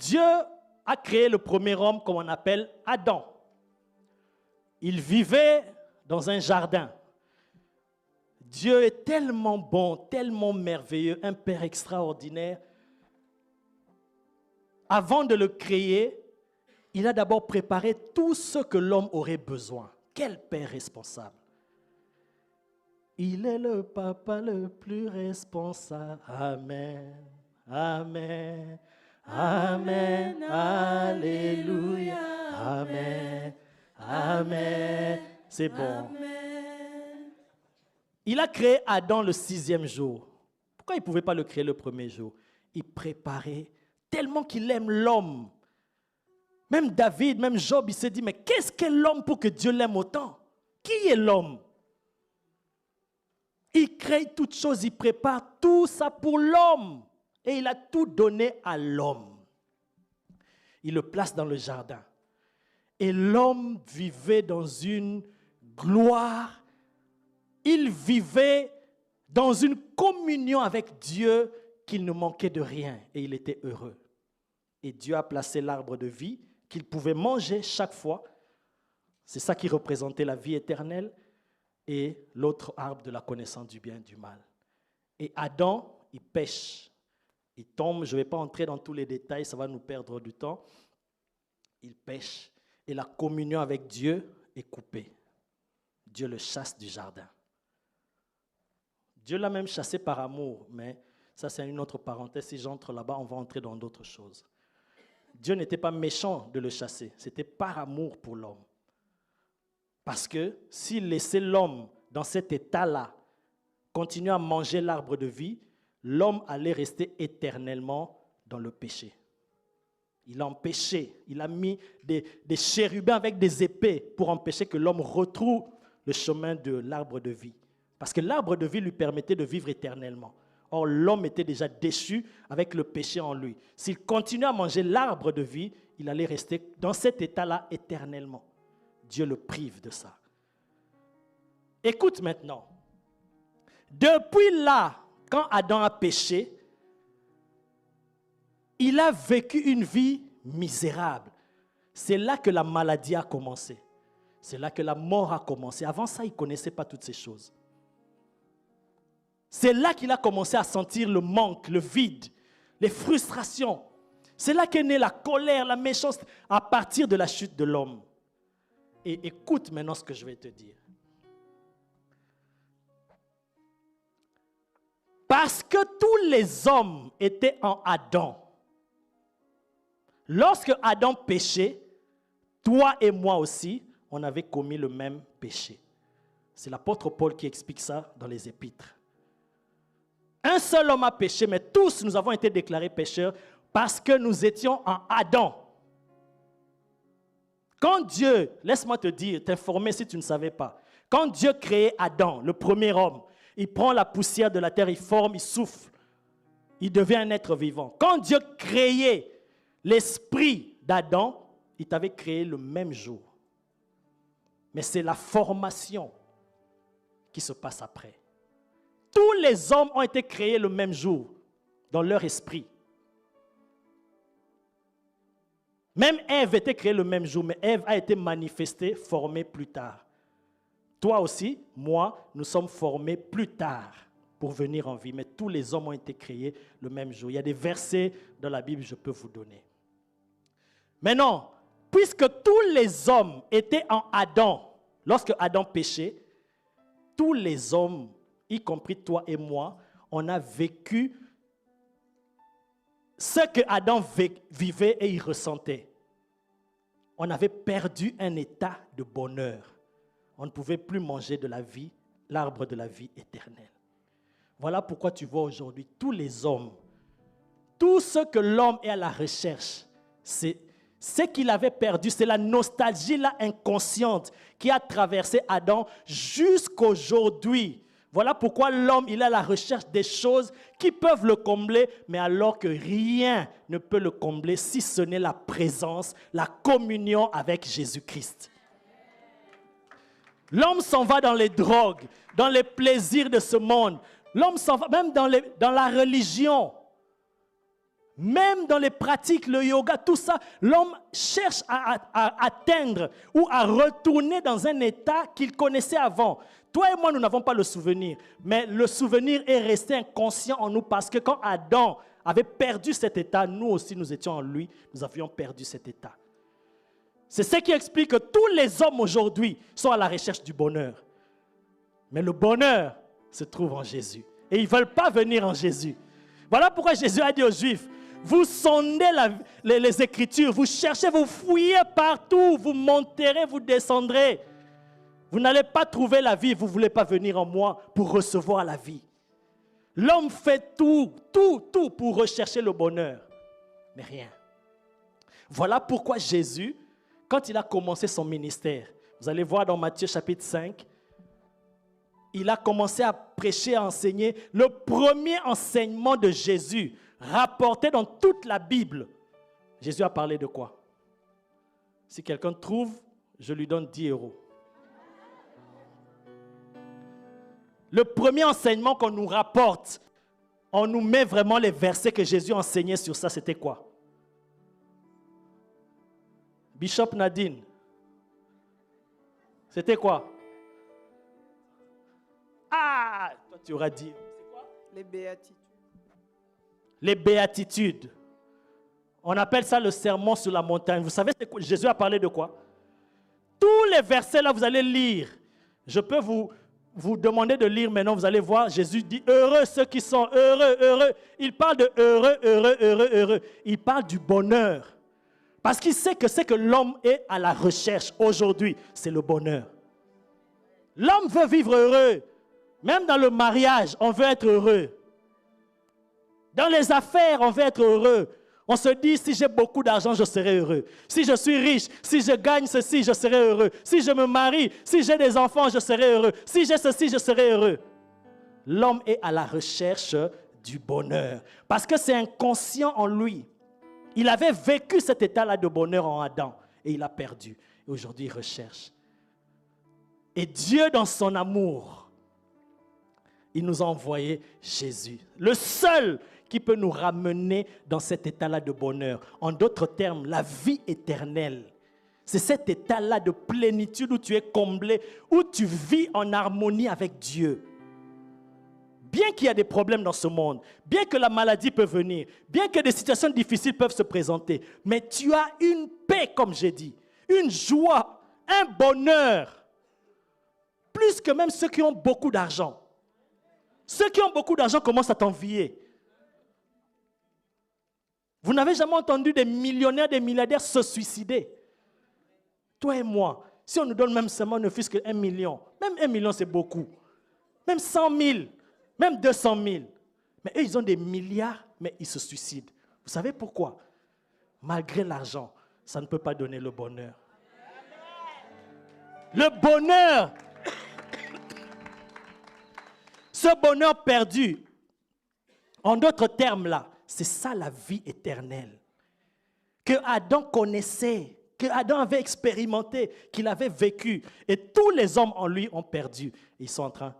Dieu a créé le premier homme qu'on appelle Adam. Il vivait dans un jardin. Dieu est tellement bon, tellement merveilleux, un Père extraordinaire. Avant de le créer, il a d'abord préparé tout ce que l'homme aurait besoin. Quel Père responsable! Il est le papa le plus responsable. Amen. Amen. Amen. Alléluia. Amen. Amen. C'est bon. Amen. Il a créé Adam le 6e jour. Pourquoi il ne pouvait pas le créer le premier jour? Il préparait tellement qu'il aime l'homme. Même David, même Job, il s'est dit, mais qu'est-ce qu'est l'homme pour que Dieu l'aime autant? Qui est l'homme? Il crée toutes choses, il prépare tout ça pour l'homme. Et il a tout donné à l'homme. Il le place dans le jardin. Et l'homme vivait dans une gloire. Il vivait dans une communion avec Dieu qu'il ne manquait de rien. Et il était heureux. Et Dieu a placé l'arbre de vie qu'il pouvait manger chaque fois. C'est ça qui représentait la vie éternelle. Et l'autre arbre de la connaissance du bien et du mal. Et Adam, il pêche. Il tombe, je ne vais pas entrer dans tous les détails, ça va nous perdre du temps. Il pêche. Et la communion avec Dieu est coupée. Dieu le chasse du jardin. Dieu l'a même chassé par amour, mais ça c'est une autre parenthèse. Si j'entre là-bas, on va entrer dans d'autres choses. Dieu n'était pas méchant de le chasser, c'était par amour pour l'homme. Parce que s'il laissait l'homme dans cet état-là, continuer à manger l'arbre de vie, l'homme allait rester éternellement dans le péché. Il a empêché, il a mis des chérubins avec des épées pour empêcher que l'homme retrouve le chemin de l'arbre de vie. Parce que l'arbre de vie lui permettait de vivre éternellement. Or, l'homme était déjà déchu avec le péché en lui. S'il continuait à manger l'arbre de vie, il allait rester dans cet état-là éternellement. Dieu le prive de ça. Écoute maintenant. Depuis là, quand Adam a péché, il a vécu une vie misérable. C'est là que la maladie a commencé. C'est là que la mort a commencé. Avant ça, il ne connaissait pas toutes ces choses. C'est là qu'il a commencé à sentir le manque, le vide, les frustrations. C'est là qu'est née la colère, la méchanceté, à partir de la chute de l'homme. Et écoute maintenant ce que je vais te dire. Parce que tous les hommes étaient en Adam. Lorsque Adam péchait, toi et moi aussi, on avait commis le même péché. C'est l'apôtre Paul qui explique ça dans les Épîtres. Un seul homme a péché, mais tous nous avons été déclarés pécheurs parce que nous étions en Adam. Quand Dieu, laisse-moi te dire, t'informer si tu ne savais pas, quand Dieu créait Adam, le premier homme, il prend la poussière de la terre, il forme, il souffle, il devient un être vivant. Quand Dieu créait l'esprit d'Adam, il t'avait créé le même jour. Mais c'est la formation qui se passe après. Tous les hommes ont été créés le même jour, dans leur esprit. Même Ève était créée le même jour, mais Ève a été manifestée, formée plus tard. Toi aussi, moi, nous sommes formés plus tard pour venir en vie, mais tous les hommes ont été créés le même jour. Il y a des versets dans la Bible que je peux vous donner. Maintenant, puisque tous les hommes étaient en Adam, lorsque Adam péchait, tous les hommes, y compris toi et moi, on a vécu ce que Adam vivait et il ressentait. On avait perdu un état de bonheur. On ne pouvait plus manger de la vie, l'arbre de la vie éternelle. Voilà pourquoi tu vois aujourd'hui tous les hommes, tout ce que l'homme est à la recherche, c'est ce qu'il avait perdu, c'est la nostalgie là, inconsciente qui a traversé Adam jusqu'aujourd'hui. Voilà pourquoi l'homme il est à la recherche des choses qui peuvent le combler, mais alors que rien ne peut le combler si ce n'est la présence, la communion avec Jésus-Christ. L'homme s'en va dans les drogues, dans les plaisirs de ce monde. L'homme s'en va même dans la religion. Même dans les pratiques, le yoga, tout ça, l'homme cherche à atteindre ou à retourner dans un état qu'il connaissait avant. Toi et moi, nous n'avons pas le souvenir, mais le souvenir est resté inconscient en nous parce que quand Adam avait perdu cet état, nous aussi, nous étions en lui, nous avions perdu cet état. C'est ce qui explique que tous les hommes aujourd'hui sont à la recherche du bonheur. Mais le bonheur se trouve en Jésus. Et ils ne veulent pas venir en Jésus. Voilà pourquoi Jésus a dit aux Juifs, vous sondez les Écritures, vous cherchez, vous fouillez partout, vous monterez, vous descendrez. Vous n'allez pas trouver la vie, vous ne voulez pas venir en moi pour recevoir la vie. L'homme fait tout pour rechercher le bonheur, mais rien. Voilà pourquoi Jésus, quand il a commencé son ministère, vous allez voir dans Matthieu chapitre 5, il a commencé à prêcher, à enseigner. Le premier enseignement de Jésus, rapporté dans toute la Bible, Jésus a parlé de quoi? Si quelqu'un trouve, je lui donne 10 €. Le premier enseignement qu'on nous rapporte, on nous met vraiment les versets que Jésus enseignait sur ça, c'était quoi? Bishop Nadine, c'était quoi? Ah, toi tu auras dit. C'est quoi? Les béatitudes. Les béatitudes. On appelle ça le sermon sur la montagne. Vous savez, Jésus a parlé de quoi? Tous les versets là, vous allez lire. Je peux vous demander de lire maintenant, vous allez voir, Jésus dit, heureux ceux qui sont heureux, heureux. Il parle de heureux, heureux, heureux, heureux. Il parle du bonheur. Parce qu'il sait que c'est que l'homme est à la recherche aujourd'hui, c'est le bonheur. L'homme veut vivre heureux. Même dans le mariage, on veut être heureux. Dans les affaires, on veut être heureux. On se dit, si j'ai beaucoup d'argent, je serai heureux. Si je suis riche, si je gagne ceci, je serai heureux. Si je me marie, si j'ai des enfants, je serai heureux. Si j'ai ceci, je serai heureux. L'homme est à la recherche du bonheur. Parce que c'est inconscient en lui. Il avait vécu cet état-là de bonheur en Adam. Et il a perdu. Et aujourd'hui, il recherche. Et Dieu, dans son amour, il nous a envoyé Jésus. Le seul qui peut nous ramener dans cet état-là de bonheur. En d'autres termes, la vie éternelle. C'est cet état-là de plénitude où tu es comblé, où tu vis en harmonie avec Dieu. Bien qu'il y ait des problèmes dans ce monde, bien que la maladie peut venir, bien que des situations difficiles peuvent se présenter, mais tu as une paix, comme j'ai dit, une joie, un bonheur, plus que même ceux qui ont beaucoup d'argent. Ceux qui ont beaucoup d'argent commencent à t'envier. Vous n'avez jamais entendu des millionnaires, des milliardaires se suicider. Toi et moi, si on nous donne même seulement ne fût-ce que 1 million, même 1 million c'est beaucoup, même 100 000, même 200 000, mais eux ils ont des milliards, mais ils se suicident. Vous savez pourquoi? Malgré l'argent, ça ne peut pas donner le bonheur. Le bonheur, ce bonheur perdu, en d'autres termes là, c'est ça la vie éternelle que Adam connaissait, que Adam avait expérimenté, qu'il avait vécu. Et tous les hommes en lui ont perdu. Ils sont en train